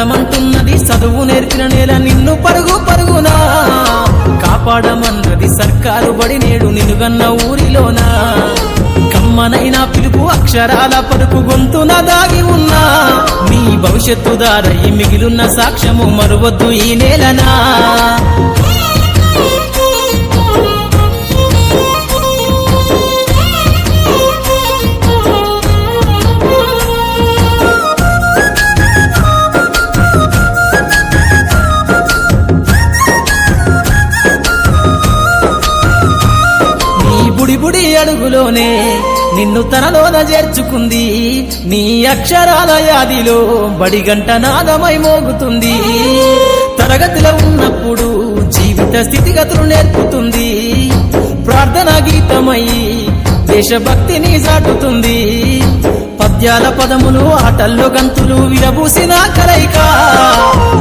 కదలమంటున్నది చదువు నేర్పిన నేల నిన్ను పరుగు పరుగునా కాపాడమన్నది సర్కారు బడి నేడు నిన్నుగన్న ఊరిలోనా కమ్మనైనా పిలుపు అక్షరాల పలుకు గొంతున దాగి ఉన్నా నీ భవిష్యత్తు దారై మిగిలున్న సాక్ష్యము మరువద్దు ఈ నేలనా బుడి అడుగులోనే నిన్ను తనలోన చేర్చుకుంది నీ అక్షరాల యాదిలో బడిగంట నాదమై మోగుతుంది తరగతిలో ఉన్నప్పుడు జీవిత స్థితిగతులు నేర్పుతుంది ప్రార్థనా గీతమై దేశభక్తిని చాటుతుంది పద్యాల పదములు ఆటల్లో గంతులు విరబూసిన కలయిక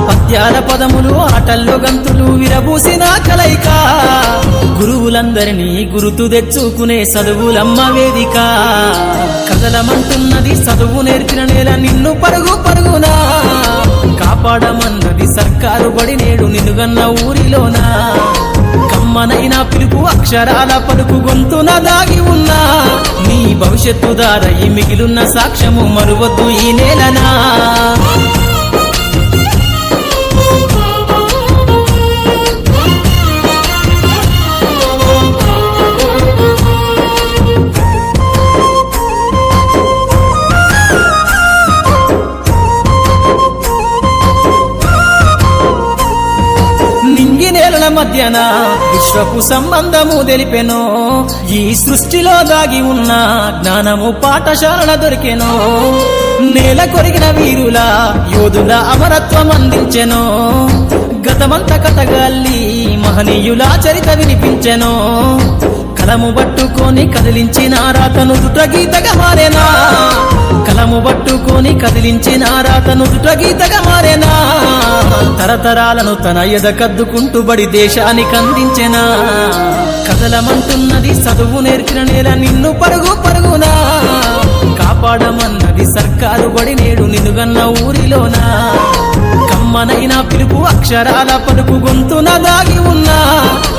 పద్యాల పదములు ఆటల్లో గంతులు విరబూసిన కలయిక గురువులందరినీ గురుతు తెచ్చుకునే చదువులమ్మ వేదిక కదలమంటున్నది చదువు నేర్పిన నేల నిన్ను పరుగు పరుగునా కాపాడమన్నది సర్కారు బడి నేడు నిన్నుగన్న ఊరిలోనా కమ్మనైనా పిలుపు అక్షరాల పలుకు గొంతున దాగి ఉన్నా నీ భవిష్యత్తు దారై మిగిలున్న సాక్ష్యము మరువద్దు ఈ నేలనా నేలల మధ్యన విశ్వపు సంబంధము తెలిపెనో ఈ సృష్టిలో దాగి ఉన్న జ్ఞానము పాఠశాలల దొరికెనో నేల కొరిగిన వీరుల యోధుల అమరత్వం అందించెనో గతమంత కథగాల్లి మహనీయుల చరిత వినిపించెనో కలము పట్టుకొని కదిలించిన రాతను దుట గీతగా మారేనా కలము పట్టుకొని కదిలించిన రాతను దుట గీతగా మారేనా తరతరాలను తన ఎద కద్దుకుంటూ బడి దేశానికి అందించెనా కదలమంటున్నది చదువు నేర్పిన నేల నిన్ను పరుగు పరుగునా కాపాడమన్నది సర్కారు బడి నేడు నిన్నుగన్న ఊరిలోనా కమ్మనైనా పిలుపు అక్షరాల పలుకు గొంతున దాగి ఉన్నా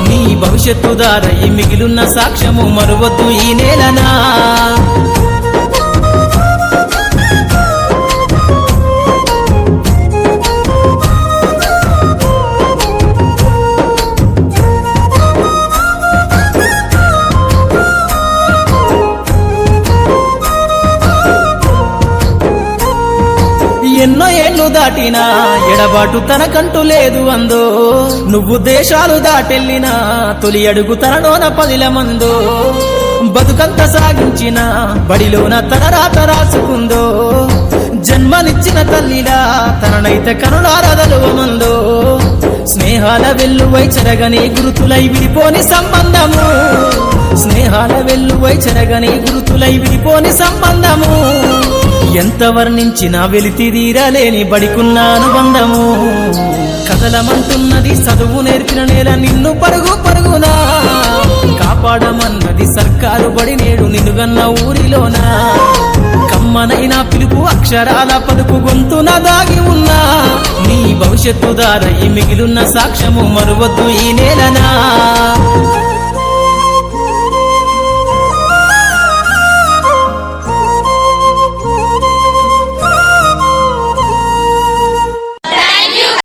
నీ భవిష్యత్తు దారై మిగిలున్న సాక్ష్యము మరువద్దు ఈ నేలనా ఎన్నో ఏళ్లు దాటినా ఎడబాటు తనకంటూ లేదు అందో నువ్వు దేశాలు దాటెళ్ళినా తొలి అడుగు తనలోన పదిలమందో బతుకంత సాగించిన బడిలోన తన రాత రాసుకుందో జన్మనిచ్చిన తల్లిలా తననైతే కనులారదలువమందో స్నేహాల వెల్లువై చెరగని గురుతులై విడిపోని సంబంధము స్నేహాల వెల్లువై చెరగని గురుతులై విడిపోని సంబంధము ఎంత వర్ణించినా వెలితిదీరలేని బడికున్న అనుబంధము కదలమంటున్నది చదువు నేర్పిన నేల నిన్ను పరుగు పరుగునా కాపాడమన్నది సర్కారు బడి నేడు నిన్నుగన్న ఊరిలోనా కమ్మనైనా పిలుపు అక్షరాల పలుకు గొంతున దాగి ఉన్నా నీ భవిష్యత్తు దారై మిగిలున్న సాక్ష్యము మరువద్దు ఈ నేలనా